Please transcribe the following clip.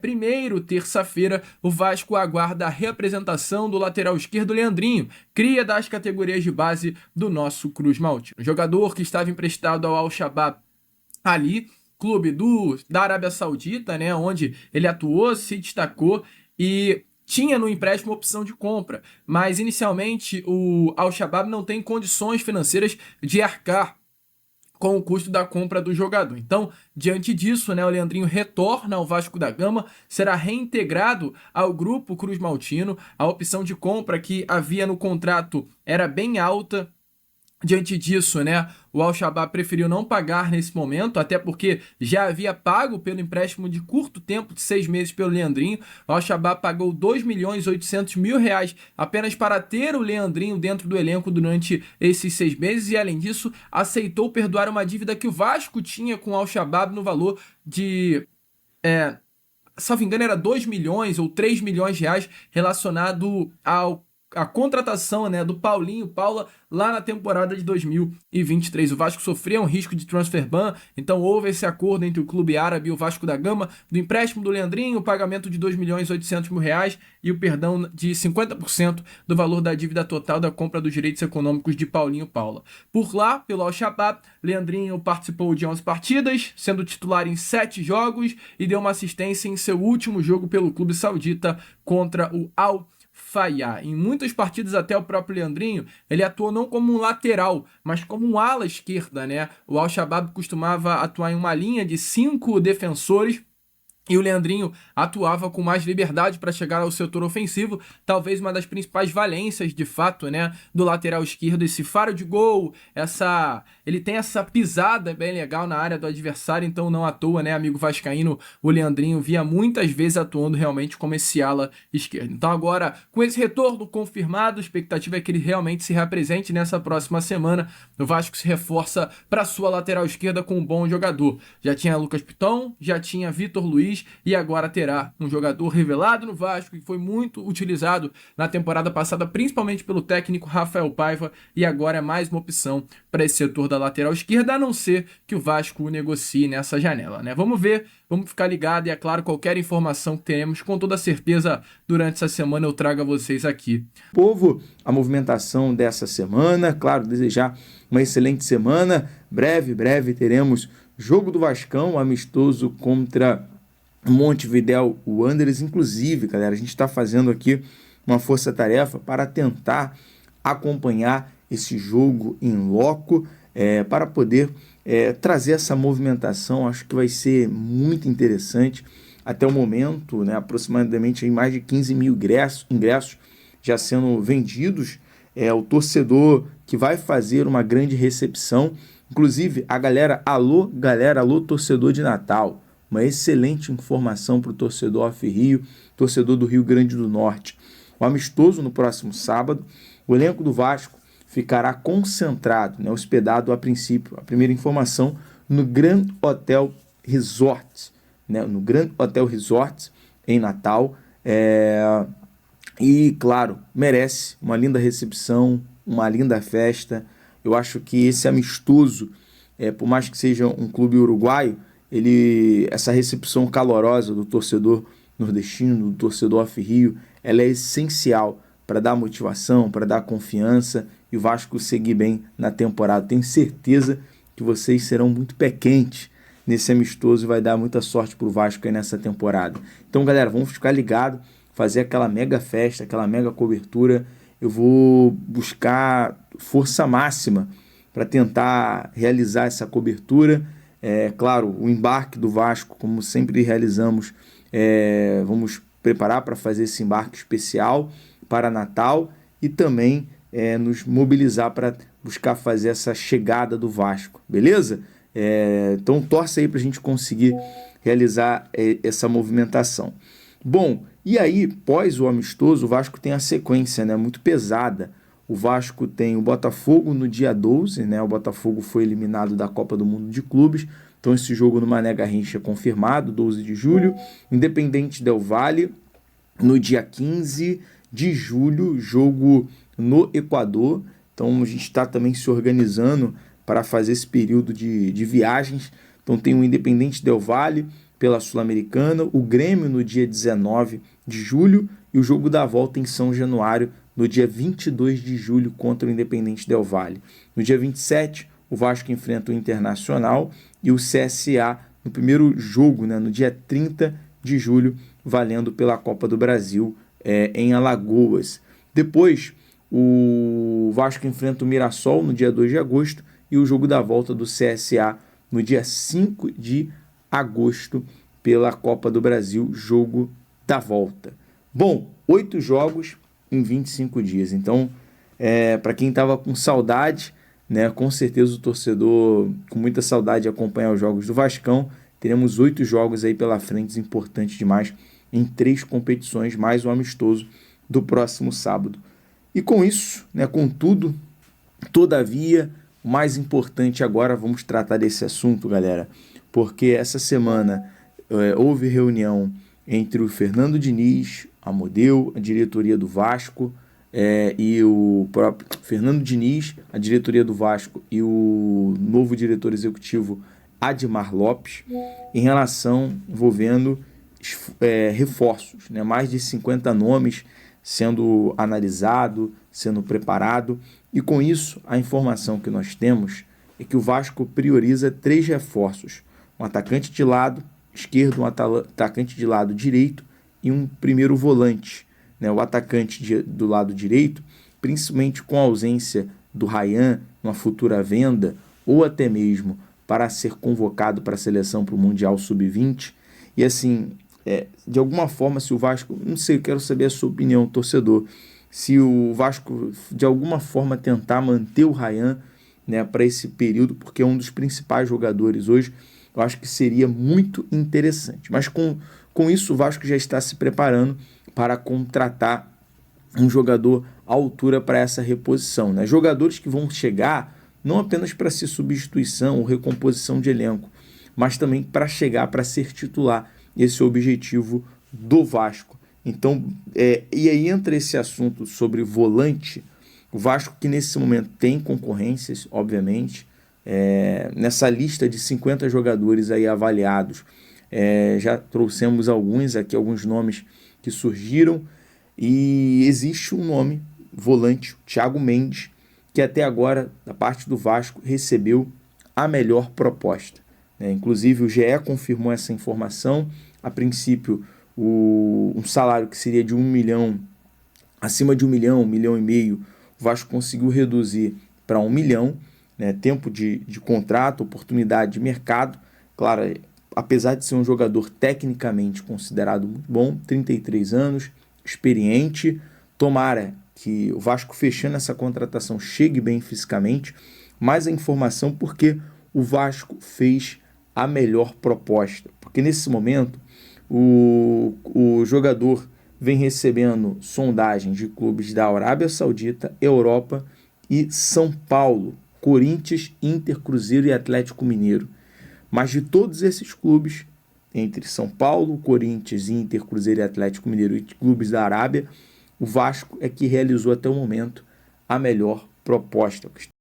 Primeiro, terça-feira, o Vasco aguarda a reapresentação do lateral esquerdo Leandrinho, cria das categorias de base do nosso Cruz Maltino. O jogador que estava emprestado ao Al-Shabaab Ali, clube da Arábia Saudita, né, onde ele atuou, se destacou e tinha no empréstimo opção de compra, mas inicialmente o Al-Shabaab não tem condições financeiras de arcar com o custo da compra do jogador. Então, diante disso, né, o Leandrinho retorna ao Vasco da Gama, será reintegrado ao grupo Cruz Maltino. A opção de compra que havia no contrato era bem alta. Diante disso, né, o Al-Shabaab preferiu não pagar nesse momento, até porque já havia pago pelo empréstimo de curto tempo, de 6 meses, pelo Leandrinho. O Al-Shabaab pagou 2.800.000 reais apenas para ter o Leandrinho dentro do elenco durante esses 6 meses e, além disso, aceitou perdoar uma dívida que o Vasco tinha com o Al-Shabaab no valor de... salvo engano, era 2 milhões ou 3 milhões de reais relacionado a contratação, né, do Paulinho Paula lá na temporada de 2023. O Vasco sofreu um risco de transfer ban, então houve esse acordo entre o clube árabe e o Vasco da Gama do empréstimo do Leandrinho, o pagamento de 2.800.000 reais e o perdão de 50% do valor da dívida total da compra dos direitos econômicos de Paulinho Paula. Por lá, pelo Al-Shabaab, Leandrinho participou de 11 partidas, sendo titular em 7 jogos e deu uma assistência em seu último jogo pelo clube saudita contra o Al-Fayha. Em muitas partidas, até o próprio Leandrinho, ele atuou não como um lateral, mas como um ala esquerda, né? O Al-Shabaab costumava atuar em uma linha de 5 defensores e o Leandrinho atuava com mais liberdade para chegar ao setor ofensivo, talvez uma das principais valências, de fato, né, do lateral esquerdo, esse faro de gol, ele tem essa pisada bem legal na área do adversário, então não à toa, né, amigo vascaíno, o Leandrinho via muitas vezes atuando realmente como esse ala esquerdo. Então agora, com esse retorno confirmado, a expectativa é que ele realmente se reapresente nessa próxima semana. O Vasco se reforça para sua lateral esquerda com um bom jogador. Já tinha Lucas Piton, já tinha Vitor Luiz, e agora terá um jogador revelado no Vasco que foi muito utilizado na temporada passada, principalmente pelo técnico Rafael Paiva, e agora é mais uma opção para esse setor da lateral esquerda, a não ser que o Vasco o negocie nessa janela, né? Vamos ver, vamos ficar ligado e, é claro, qualquer informação que teremos, com toda certeza, durante essa semana eu trago a vocês aqui. Povo, a movimentação dessa semana, claro, desejar uma excelente semana, breve teremos jogo do Vascão, amistoso contra Montevidéu Wanderers. Inclusive, galera, a gente está fazendo aqui uma força-tarefa para tentar acompanhar esse jogo em loco, para poder trazer essa movimentação. Acho que vai ser muito interessante. Até o momento, né, aproximadamente aí mais de 15 mil ingressos já sendo vendidos. O torcedor que vai fazer uma grande recepção. Inclusive, alô torcedor de Natal. Uma excelente informação para o torcedor off-Rio, torcedor do Rio Grande do Norte. O amistoso no próximo sábado, o elenco do Vasco ficará concentrado, né, hospedado a princípio, a primeira informação, no Grand Hotel Resort, né, no Grand Hotel Resort em Natal. E, claro, merece uma linda recepção, uma linda festa. Eu acho que esse amistoso, por mais que seja um clube uruguaio, essa recepção calorosa do torcedor nordestino, do torcedor off-Rio, ela é essencial para dar motivação, para dar confiança e o Vasco seguir bem na temporada. Tenho certeza que vocês serão muito pé quentes nesse amistoso e vai dar muita sorte para o Vasco aí nessa temporada. Então, galera, vamos ficar ligados, fazer aquela mega festa, aquela mega cobertura. Eu vou buscar força máxima para tentar realizar essa cobertura. Claro, o embarque do Vasco, como sempre realizamos, vamos preparar para fazer esse embarque especial para Natal e também nos mobilizar para buscar fazer essa chegada do Vasco, beleza? Então torce aí para a gente conseguir realizar essa movimentação. Bom, e aí, pós o amistoso, o Vasco tem a sequência, né, muito pesada. O Vasco tem o Botafogo no dia 12, né? O Botafogo foi eliminado da Copa do Mundo de Clubes. Então esse jogo no Mané Garrincha é confirmado, 12 de julho. Independente Del Valle no dia 15 de julho, jogo no Equador. Então a gente está também se organizando para fazer esse período de viagens. Então tem o Independente Del Valle, pela Sul-Americana, o Grêmio no dia 19 de julho e o jogo da volta em São Januário no dia 22 de julho contra o Independente Del Valle. No dia 27, o Vasco enfrenta o Internacional e o CSA no primeiro jogo, né, no dia 30 de julho, valendo pela Copa do Brasil em Alagoas. Depois, o Vasco enfrenta o Mirassol no dia 2 de agosto e o jogo da volta do CSA no dia 5 de agosto pela Copa do Brasil, jogo da volta. Bom, 8 jogos em 25 dias. Então, para quem estava com saudade, né, com certeza o torcedor com muita saudade de acompanhar os jogos do Vascão, teremos 8 jogos aí pela frente, importantes demais, em 3 competições, mais um amistoso do próximo sábado. E com isso, né, com tudo, todavia, o mais importante agora, vamos tratar desse assunto, galera, porque essa semana houve reunião entre o Fernando Diniz, a Model, a diretoria do Vasco, e o próprio Fernando Diniz, a diretoria do Vasco e o novo diretor executivo Admar Lopes, em relação envolvendo reforços, né? Mais de 50 nomes sendo analisado, sendo preparado, e com isso a informação que nós temos é que o Vasco prioriza 3 reforços, um atacante de lado esquerdo, um atacante de lado direito e um primeiro volante, né? O atacante do lado direito, principalmente com a ausência do Ryan numa futura venda, ou até mesmo para ser convocado para a seleção para o Mundial Sub-20, e assim, de alguma forma, se o Vasco, não sei, eu quero saber a sua opinião, torcedor, se o Vasco de alguma forma tentar manter o Ryan, né, para esse período, porque é um dos principais jogadores hoje, eu acho que seria muito interessante. Mas com isso o Vasco já está se preparando para contratar um jogador à altura para essa reposição, né? Jogadores que vão chegar não apenas para ser substituição ou recomposição de elenco, mas também para chegar para ser titular. Esse é o objetivo do Vasco. Então, e aí entra esse assunto sobre volante. O Vasco, que nesse momento tem concorrências, obviamente, nessa lista de 50 jogadores aí avaliados, já trouxemos alguns nomes que surgiram, e existe um nome, volante, Thiago Mendes, que até agora, da parte do Vasco, recebeu a melhor proposta. Inclusive o GE confirmou essa informação. A princípio, um salário que seria de 1 milhão, acima de 1 milhão, 1,5 milhão, o Vasco conseguiu reduzir para 1 milhão, né? Tempo de contrato, oportunidade de mercado. Claro, apesar de ser um jogador tecnicamente considerado muito bom, 33 anos, experiente, tomara que o Vasco, fechando essa contratação, chegue bem fisicamente, mas a informação porque o Vasco fez a melhor proposta, porque nesse momento o jogador vem recebendo sondagens de clubes da Arábia Saudita, Europa e São Paulo, Corinthians, Inter, Cruzeiro e Atlético Mineiro. Mas de todos esses clubes, entre São Paulo, Corinthians, Inter, Cruzeiro e Atlético Mineiro e clubes da Arábia, o Vasco é que realizou até o momento a melhor proposta.